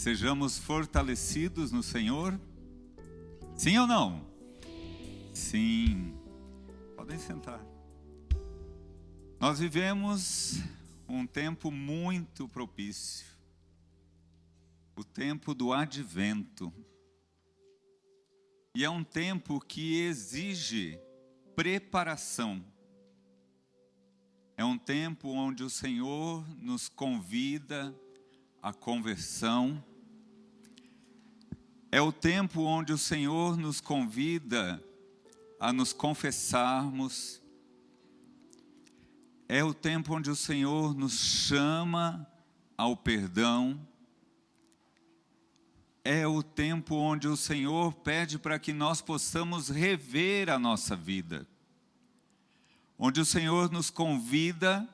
Sejamos fortalecidos no Senhor. Sim ou não? Sim. Podem sentar. Nós vivemos um tempo muito propício. O tempo do advento. E é um tempo que exige preparação. É um tempo onde o Senhor nos convida à conversão. É o tempo onde o Senhor nos convida a nos confessarmos. É o tempo onde o Senhor nos chama ao perdão. É o tempo onde o Senhor pede para que nós possamos rever a nossa vida. Onde o Senhor nos convida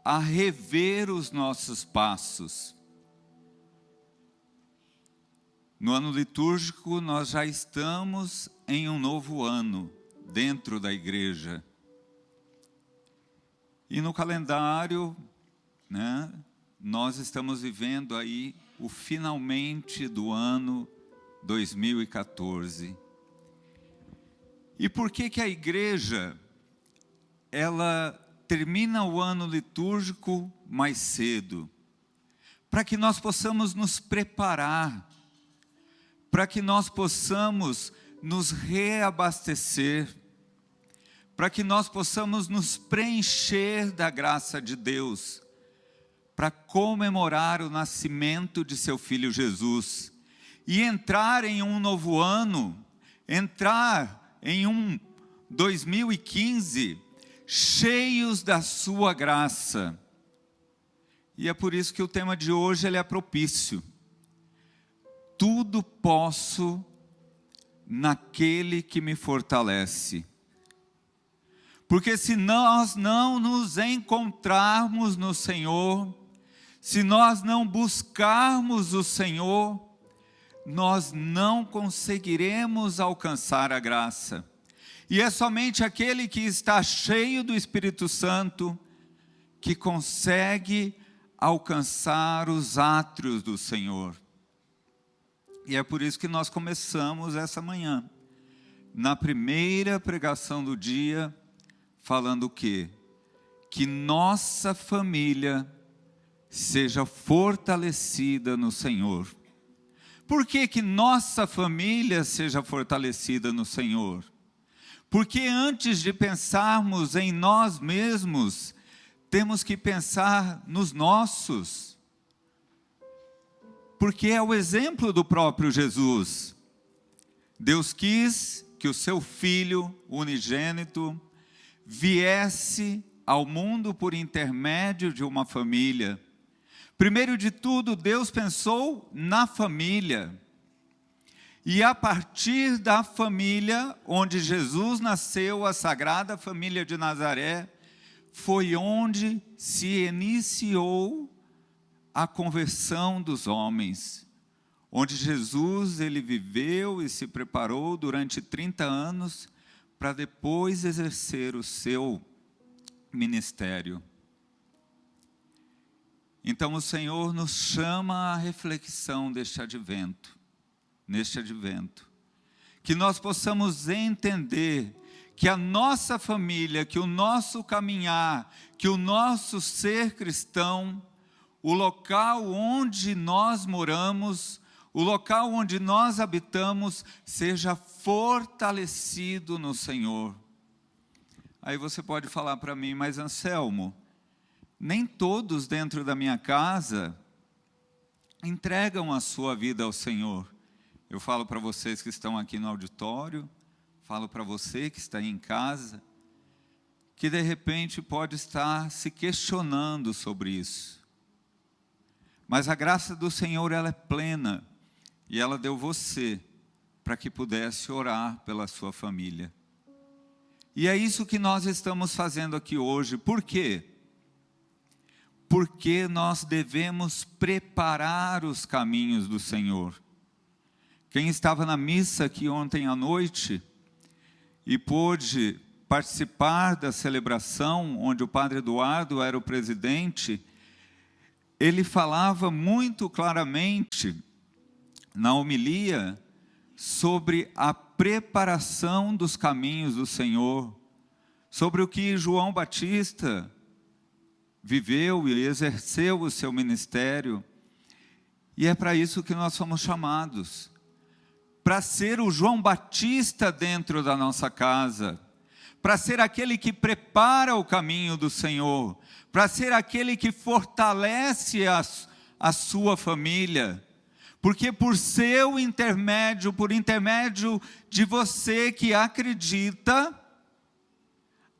a rever os nossos passos. No ano litúrgico, nós já estamos em um novo ano dentro da igreja. E no calendário, nós estamos vivendo aí o finalmente do ano 2014. E por que a igreja, ela termina o ano litúrgico mais cedo? Para que nós possamos nos preparar, para que nós possamos nos reabastecer, para que nós possamos nos preencher da graça de Deus, para comemorar o nascimento de seu Filho Jesus, e entrar em um novo ano, entrar em um 2015, cheios da sua graça. E é por isso que o tema de hoje ele é propício. Tudo posso naquele que me fortalece. Porque se nós não nos encontrarmos no Senhor, se nós não buscarmos o Senhor, nós não conseguiremos alcançar a graça. E é somente aquele que está cheio do Espírito Santo que consegue alcançar os átrios do Senhor. E é por isso que nós começamos essa manhã, na primeira pregação do dia, falando o quê? Que nossa família seja fortalecida no Senhor. Por que nossa família seja fortalecida no Senhor? Porque antes de pensarmos em nós mesmos, temos que pensar nos nossos. Porque é o exemplo do próprio Jesus. Deus quis que o seu Filho unigênito viesse ao mundo por intermédio de uma família. Primeiro de tudo, Deus pensou na família. E a partir da família onde Jesus nasceu, a Sagrada Família de Nazaré, foi onde se iniciou a conversão dos homens. Onde Jesus ele viveu e se preparou durante 30 anos para depois exercer o seu ministério. Então o Senhor nos chama à reflexão neste advento, que nós possamos entender que a nossa família, que o nosso caminhar, que o nosso ser cristão, o local onde nós moramos, o local onde nós habitamos, seja fortalecido no Senhor. Aí você pode falar para mim, mas Anselmo, nem todos dentro da minha casa entregam a sua vida ao Senhor. Eu falo para vocês que estão aqui no auditório, falo para você que está aí em casa, que de repente pode estar se questionando sobre isso. Mas a graça do Senhor ela é plena, e ela deu você para que pudesse orar pela sua família. E é isso que nós estamos fazendo aqui hoje. Por quê? Porque nós devemos preparar os caminhos do Senhor. Quem estava na missa aqui ontem à noite e pôde participar da celebração, onde o Padre Eduardo era o presidente, ele falava muito claramente na homilia sobre a preparação dos caminhos do Senhor, sobre o que João Batista viveu e exerceu o seu ministério. E é para isso que nós somos chamados, para ser o João Batista dentro da nossa casa, para ser aquele que prepara o caminho do Senhor, para ser aquele que fortalece a sua família, porque por seu intermédio, por intermédio de você que acredita,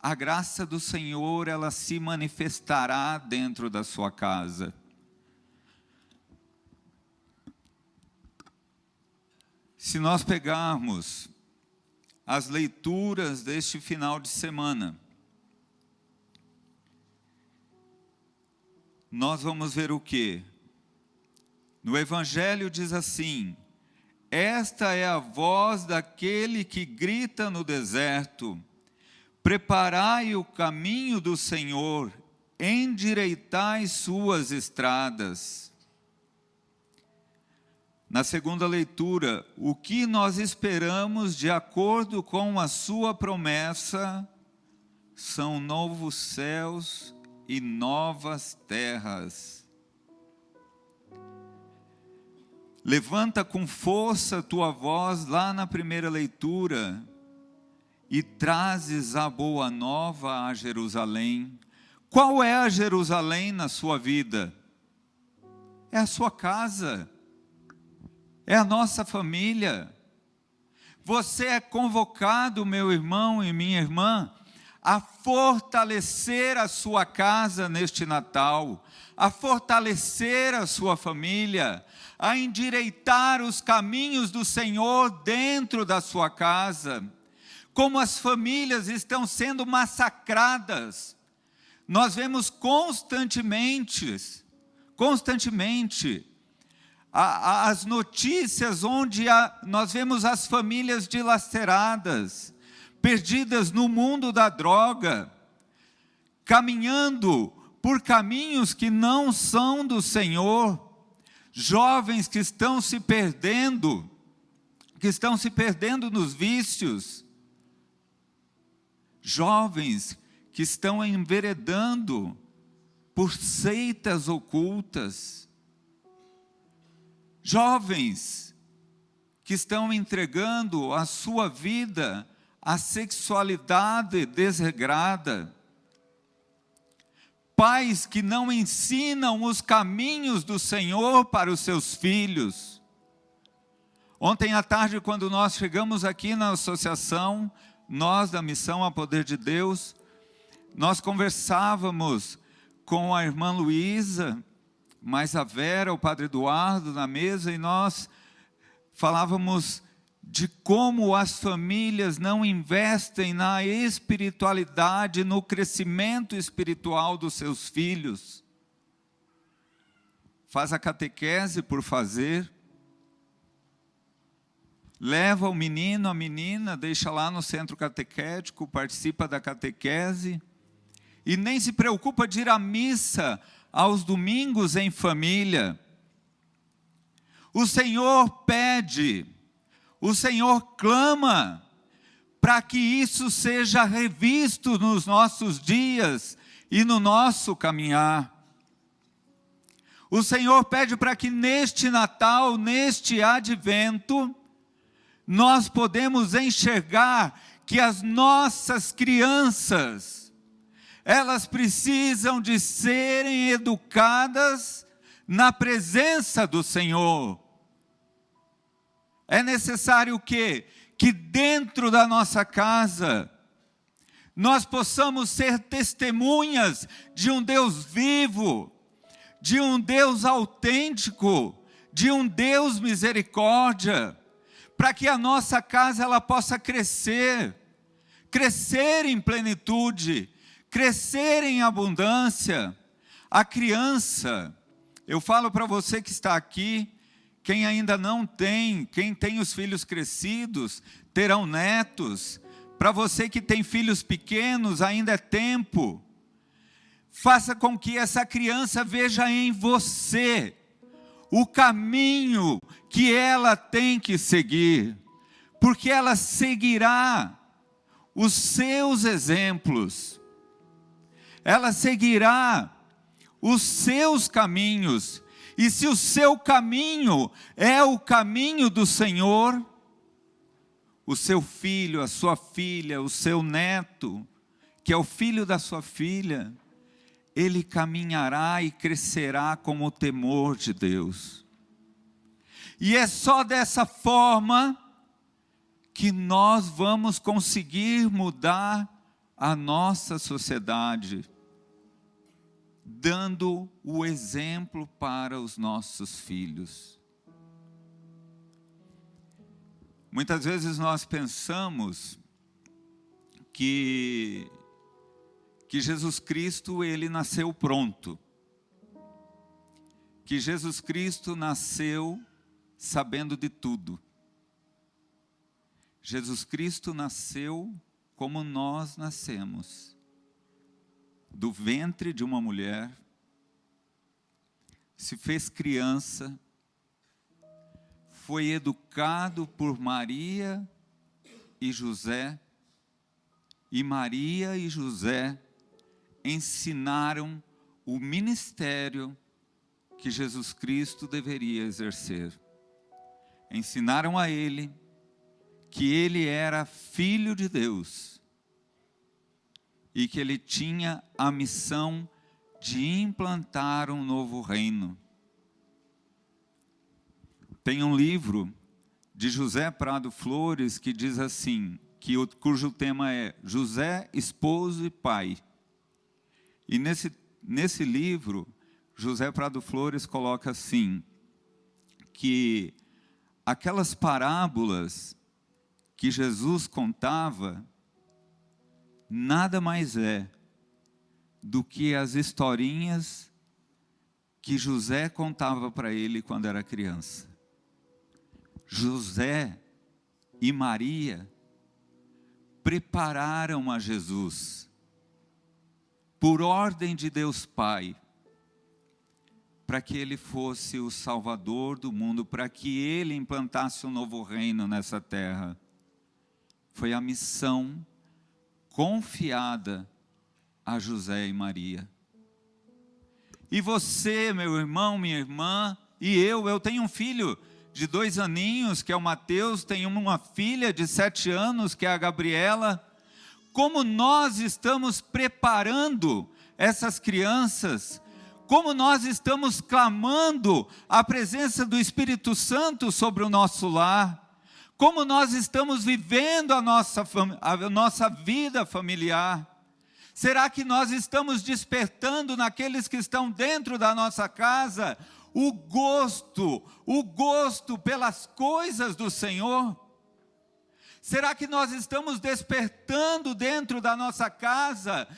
a graça do Senhor, ela se manifestará dentro da sua casa. Se nós pegarmos as leituras deste final de semana, nós vamos ver o quê? No Evangelho diz assim: esta é a voz daquele que grita no deserto, preparai o caminho do Senhor, endireitai suas estradas. Na segunda leitura, o que nós esperamos de acordo com a sua promessa são novos céus e novas terras. Levanta com força tua voz lá na primeira leitura e trazes a boa nova a Jerusalém. Qual é a Jerusalém na sua vida? É a sua casa. É a nossa família. Você é convocado, meu irmão e minha irmã, a fortalecer a sua casa neste Natal, a fortalecer a sua família, a endireitar os caminhos do Senhor dentro da sua casa. Como as famílias estão sendo massacradas, nós vemos constantemente, as notícias onde nós vemos as famílias dilaceradas, perdidas no mundo da droga, caminhando por caminhos que não são do Senhor, jovens que estão se perdendo nos vícios, jovens que estão enveredando por seitas ocultas, jovens que estão entregando a sua vida à sexualidade desregrada, pais que não ensinam os caminhos do Senhor para os seus filhos. Ontem à tarde, quando nós chegamos aqui na associação, nós da Missão a Poder de Deus, nós conversávamos com a irmã Luísa, mais a Vera, o padre Eduardo na mesa, e nós falávamos de como as famílias não investem na espiritualidade, no crescimento espiritual dos seus filhos. Faz a catequese por fazer, leva o menino, a menina, deixa lá no centro catequético, participa da catequese, e nem se preocupa de ir à missa aos domingos em família. O Senhor pede, o Senhor clama, para que isso seja revisto nos nossos dias e no nosso caminhar. O Senhor pede para que neste Natal, neste Advento, nós podemos enxergar que as nossas crianças, elas precisam de serem educadas na presença do Senhor. É necessário o quê? Que dentro da nossa casa, nós possamos ser testemunhas de um Deus vivo, de um Deus autêntico, de um Deus misericórdia, para que a nossa casa ela possa crescer em plenitude, crescer em abundância. A criança, eu falo para você que está aqui, quem ainda não tem, quem tem os filhos crescidos, terão netos. Para você que tem filhos pequenos, ainda é tempo. Faça com que essa criança veja em você o caminho que ela tem que seguir, porque ela seguirá os seus exemplos, ela seguirá os seus caminhos, e se o seu caminho é o caminho do Senhor, o seu filho, a sua filha, o seu neto, que é o filho da sua filha, ele caminhará e crescerá com o temor de Deus. E é só dessa forma que nós vamos conseguir mudar a nossa sociedade, dando o exemplo para os nossos filhos. Muitas vezes nós pensamos que Jesus Cristo, ele nasceu pronto, que Jesus Cristo nasceu sabendo de tudo. Jesus Cristo nasceu como nós nascemos, do ventre de uma mulher, se fez criança, foi educado por Maria e José, e Maria e José ensinaram o ministério que Jesus Cristo deveria exercer. Ensinaram a ele que ele era filho de Deus e que ele tinha a missão de implantar um novo reino. Tem um livro de José Prado Flores que diz assim, cujo tema é José, esposo e pai. E nesse livro, José Prado Flores coloca assim, que aquelas parábolas que Jesus contava, nada mais é do que as historinhas que José contava para ele quando era criança. José e Maria prepararam a Jesus, por ordem de Deus Pai, para que ele fosse o Salvador do mundo, para que ele implantasse um novo reino nessa terra. Foi a missão confiada a José e Maria. E você, meu irmão, minha irmã, e eu tenho um filho de 2 aninhos, que é o Mateus, tenho uma filha de 7 anos, que é a Gabriela. Como nós estamos preparando essas crianças, como nós estamos clamando a presença do Espírito Santo sobre o nosso lar, como nós estamos vivendo a nossa vida familiar. Será que nós estamos despertando naqueles que estão dentro da nossa casa o gosto pelas coisas do Senhor? Será que nós estamos despertando dentro da nossa casa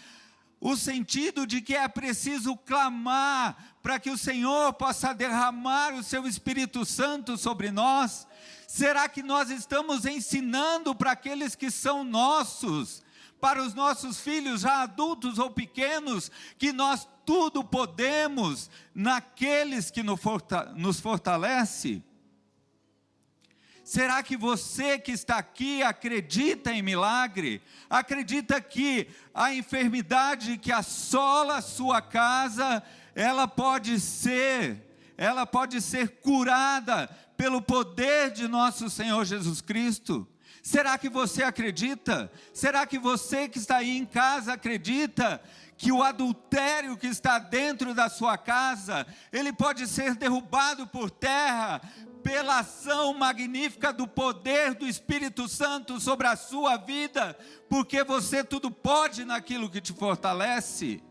o sentido de que é preciso clamar para que o Senhor possa derramar o seu Espírito Santo sobre nós? Será que nós estamos ensinando para aqueles que são nossos, para os nossos filhos já adultos ou pequenos, que nós tudo podemos naqueles que nos fortalece? Será que você que está aqui acredita em milagre? Acredita que a enfermidade que assola a sua casa, ela pode ser curada pelo poder de nosso Senhor Jesus Cristo? Será que você acredita? Será que você que está aí em casa acredita que o adultério que está dentro da sua casa, ele pode ser derrubado por terra pela ação magnífica do poder do Espírito Santo sobre a sua vida, porque você tudo pode naquilo que te fortalece?